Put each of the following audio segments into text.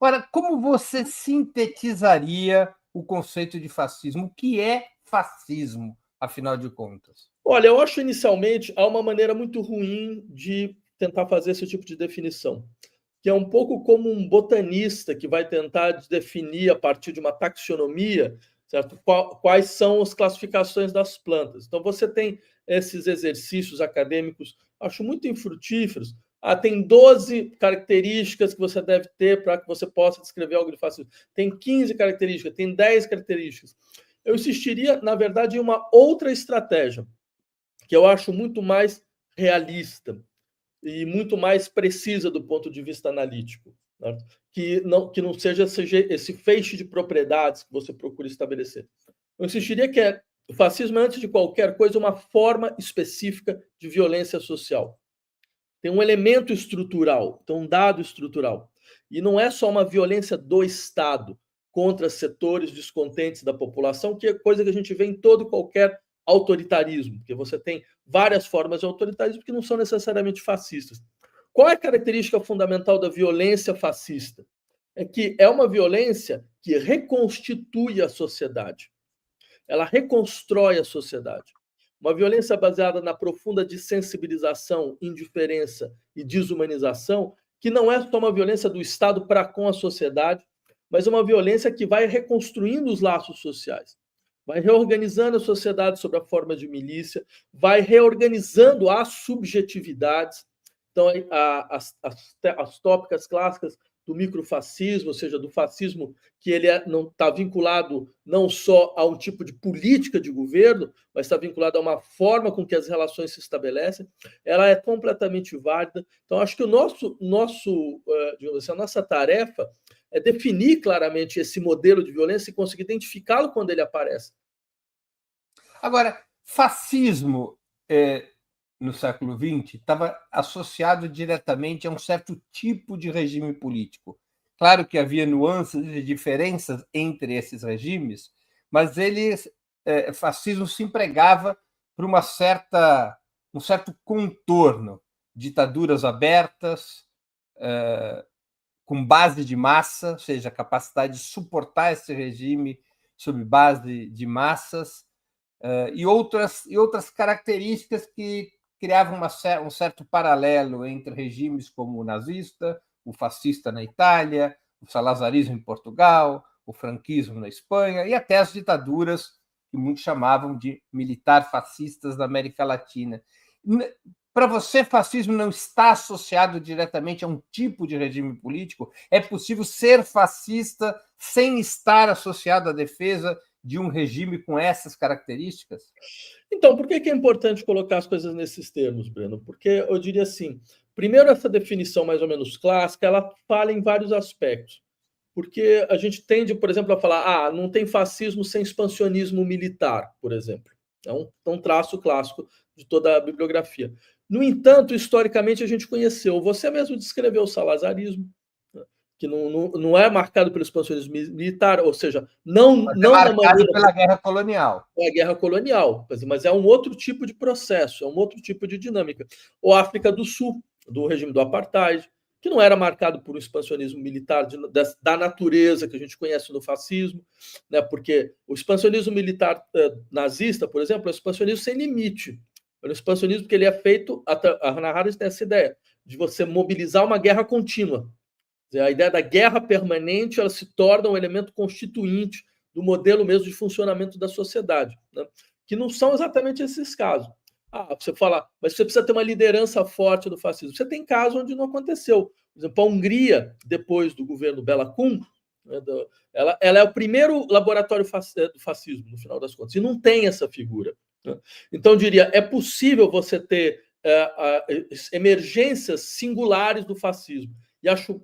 Ora, como você sintetizaria o conceito de fascismo? O que é fascismo, afinal de contas? Olha, eu acho inicialmente há uma maneira muito ruim de tentar fazer esse tipo de definição, que é um pouco como um botanista que vai tentar definir a partir de uma taxonomia, certo? Quais são as classificações das plantas. Então você tem esses exercícios acadêmicos, acho muito infrutíferos. Tem 12 características que você deve ter para que você possa descrever algo de fascismo. Tem 15 características, tem 10 características. Eu insistiria, na verdade, em uma outra estratégia, que eu acho muito mais realista e muito mais precisa do ponto de vista analítico, né? Que não seja esse feixe de propriedades que você procura estabelecer. Eu insistiria que o fascismo é, antes de qualquer coisa, uma forma específica de violência social. Tem um elemento estrutural, tem um dado estrutural. E não é só uma violência do Estado contra setores descontentes da população, que é coisa que a gente vê em todo e qualquer autoritarismo, porque você tem várias formas de autoritarismo que não são necessariamente fascistas. Qual é a característica fundamental da violência fascista? É que é uma violência que reconstitui a sociedade. Ela reconstrói a sociedade. Uma violência baseada na profunda desensibilização, indiferença e desumanização, que não é só uma violência do Estado para com a sociedade, mas uma violência que vai reconstruindo os laços sociais, vai reorganizando a sociedade sob a forma de milícia, vai reorganizando as subjetividades. Então, as tópicas clássicas do microfascismo, ou seja, do fascismo que ele não está vinculado não só a um tipo de política de governo, mas está vinculado a uma forma com que as relações se estabelecem, ela é completamente válida. Então, acho que digamos assim, a nossa tarefa é definir claramente esse modelo de violência e conseguir identificá-lo quando ele aparece. Agora, fascismo no século XX estava associado diretamente a um certo tipo de regime político. Claro que havia nuances e diferenças entre esses regimes, mas fascismo se empregava por um certo contorno, ditaduras abertas, com base de massa, ou seja, a capacidade de suportar esse regime sob base de massas, e outras características que criavam um certo paralelo entre regimes como o nazista, o fascista na Itália, o salazarismo em Portugal, o franquismo na Espanha e até as ditaduras que muitos chamavam de militar-fascistas da América Latina. Para você, fascismo não está associado diretamente a um tipo de regime político? É possível ser fascista sem estar associado à defesa de um regime com essas características? Então, por que é importante colocar as coisas nesses termos, Breno? Porque eu diria assim, primeiro, essa definição mais ou menos clássica, ela fala em vários aspectos. Porque a gente tende, por exemplo, a falar, não tem fascismo sem expansionismo militar, por exemplo. É um traço clássico de toda a bibliografia. No entanto, historicamente, a gente conheceu, você mesmo descreveu o salazarismo, que não é marcado pelo expansionismo militar, ou seja, não é na marcado maneira pela guerra colonial. é a guerra colonial, mas é um outro tipo de processo, é um outro tipo de dinâmica. Ou a África do Sul, do regime do apartheid, que não era marcado por um expansionismo militar da natureza que a gente conhece no fascismo, né? Porque o expansionismo militar nazista, por exemplo, é um expansionismo sem limite. É um expansionismo que ele é feito, a Hannah Arendt tem essa ideia, de você mobilizar uma guerra contínua. A ideia da guerra permanente, ela se torna um elemento constituinte do modelo mesmo de funcionamento da sociedade, né? Que não são exatamente esses casos. Você fala, mas você precisa ter uma liderança forte do fascismo. Você tem casos onde não aconteceu. Por exemplo, a Hungria, depois do governo Bela Kun, né, ela é o primeiro laboratório do fascismo, no final das contas, e não tem essa figura, né? Então, eu diria, é possível você ter emergências singulares do fascismo.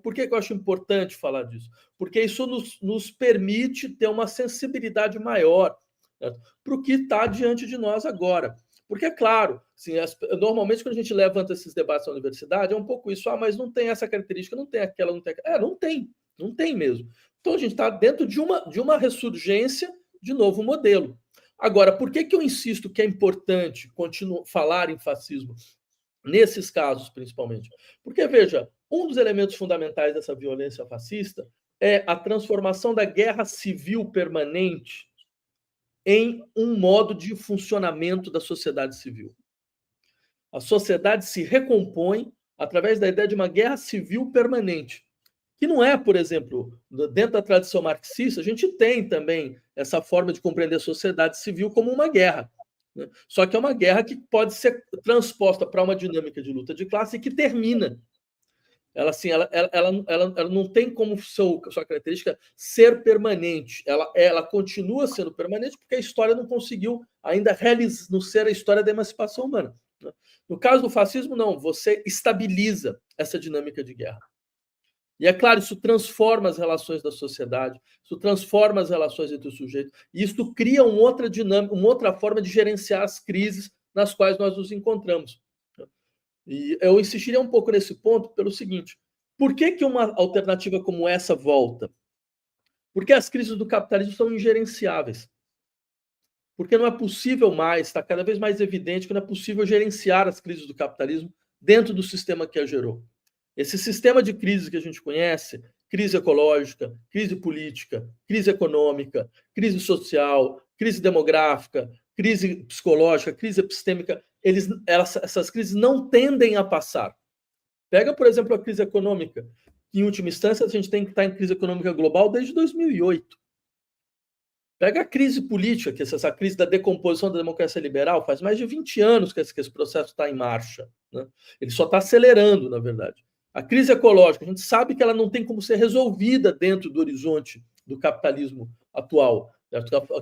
Por que eu acho importante falar disso? Porque isso nos permite ter uma sensibilidade maior, né, para o que está diante de nós agora. Porque, é claro, assim, normalmente quando a gente levanta esses debates na universidade, é um pouco isso, mas não tem essa característica, não tem aquela, não tem aquela. Não tem mesmo. Então a gente está dentro de uma ressurgência de novo modelo. Agora, por que eu insisto que é importante falar em fascismo nesses casos, principalmente? Porque, veja, um dos elementos fundamentais dessa violência fascista é a transformação da guerra civil permanente em um modo de funcionamento da sociedade civil. A sociedade se recompõe através da ideia de uma guerra civil permanente, que não é, por exemplo, dentro da tradição marxista, a gente tem também essa forma de compreender a sociedade civil como uma guerra, né? Só que é uma guerra que pode ser transposta para uma dinâmica de luta de classe que termina. Ela, assim, ela não tem como sua característica ser permanente. Ela continua sendo permanente porque a história não conseguiu ainda não ser a história da emancipação humana, né? No caso do fascismo, não. Você estabiliza essa dinâmica de guerra. E é claro, isso transforma as relações da sociedade, isso transforma as relações entre os sujeitos, e isso cria uma outra dinâmica, uma outra forma de gerenciar as crises nas quais nós nos encontramos. E eu insistiria um pouco nesse ponto pelo seguinte: por que uma alternativa como essa volta? Porque as crises do capitalismo são ingerenciáveis. Porque não é possível mais, está cada vez mais evidente que não é possível gerenciar as crises do capitalismo dentro do sistema que a gerou. Esse sistema de crises que a gente conhece, crise ecológica, crise política, crise econômica, crise social, crise demográfica, crise psicológica, crise epistêmica, essas crises não tendem a passar. Pega, por exemplo, a crise econômica, que, em última instância, a gente tem que estar em crise econômica global desde 2008. Pega a crise política, que é essa crise da decomposição da democracia liberal, faz mais de 20 anos que esse processo está em marcha, né? Ele só está acelerando, na verdade. A crise ecológica, a gente sabe que ela não tem como ser resolvida dentro do horizonte do capitalismo atual,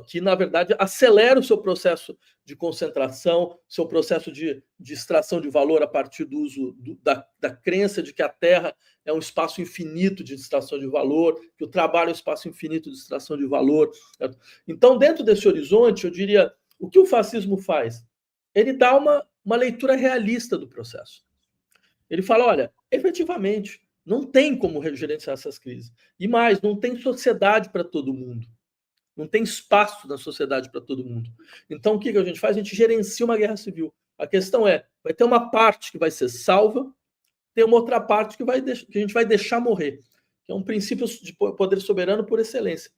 que, na verdade, acelera o seu processo de concentração, seu processo de extração de valor a partir do uso da crença de que a Terra é um espaço infinito de extração de valor, que o trabalho é um espaço infinito de extração de valor. Certo? Então, dentro desse horizonte, eu diria, o que o fascismo faz? Ele dá uma leitura realista do processo. Ele fala, olha, efetivamente, não tem como gerenciar essas crises. E mais, não tem sociedade para todo mundo. Não tem espaço na sociedade para todo mundo. Então, o que a gente faz? A gente gerencia uma guerra civil. A questão é, vai ter uma parte que vai ser salva, tem uma outra parte que a gente vai deixar morrer, que é um princípio de poder soberano por excelência.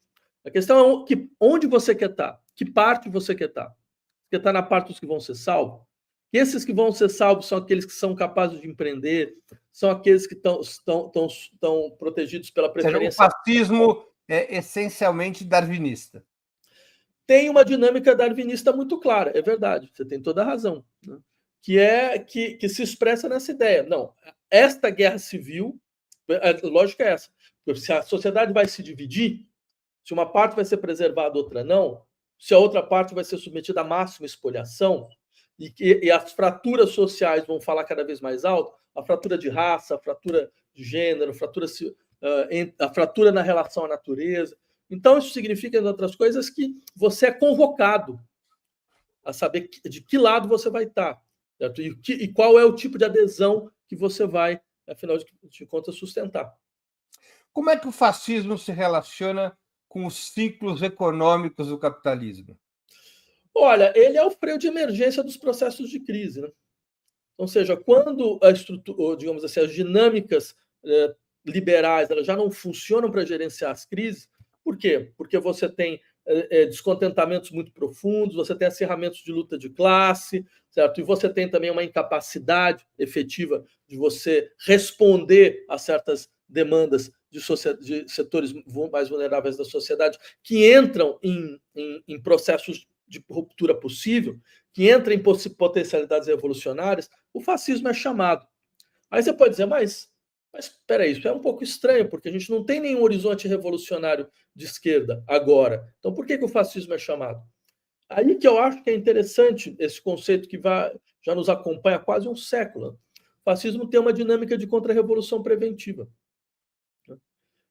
A questão é onde você quer estar, que parte você quer estar. Você quer estar na parte dos que vão ser salvos? E esses que vão ser salvos são aqueles que são capazes de empreender, são aqueles que estão protegidos pela preferência. O fascismo é essencialmente darwinista. Tem uma dinâmica darwinista muito clara, é verdade, você tem toda a razão, né? Que se expressa nessa ideia. Não, esta guerra civil, a lógica é essa. Se a sociedade vai se dividir, se uma parte vai ser preservada, outra não, se a outra parte vai ser submetida à máxima espoliação, e as fraturas sociais vão falar cada vez mais alto, a fratura de raça, a fratura de gênero, a fratura na relação à natureza. Então, isso significa, entre outras coisas, que você é convocado a saber de que lado você vai estar, certo? E qual é o tipo de adesão que você vai, afinal de contas, sustentar. Como é que o fascismo se relaciona com os ciclos econômicos do capitalismo? Olha, ele é o freio de emergência dos processos de crise, né? Ou seja, quando a estrutura, digamos assim, as dinâmicas liberais elas já não funcionam para gerenciar as crises, por quê? Porque você tem descontentamentos muito profundos, você tem acirramentos de luta de classe, certo? E você tem também uma incapacidade efetiva de você responder a certas demandas de setores mais vulneráveis da sociedade que entram em processos de ruptura possível, que entram em potencialidades revolucionárias. O fascismo é chamado. Aí você pode dizer, mas espera aí, isso é um pouco estranho, porque a gente não tem nenhum horizonte revolucionário de esquerda agora. Então, por que o fascismo é chamado? Aí que eu acho que é interessante esse conceito que já nos acompanha há quase um século. O fascismo tem uma dinâmica de contra-revolução preventiva.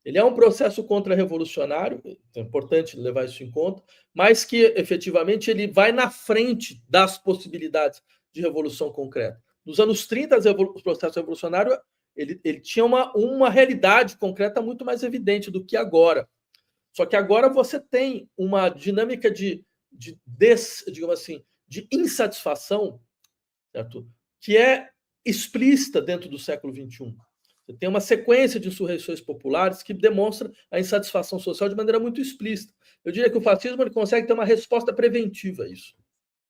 Ele é um processo contra-revolucionário, é importante levar isso em conta, mas que, efetivamente, ele vai na frente das possibilidades de revolução concreta. Nos anos 30, o processo revolucionário ele tinha uma realidade concreta muito mais evidente do que agora. Só que agora você tem uma dinâmica digamos assim, de insatisfação, certo? Que é explícita dentro do século XXI. Você tem uma sequência de insurreições populares que demonstra a insatisfação social de maneira muito explícita. Eu diria que o fascismo ele consegue ter uma resposta preventiva a isso.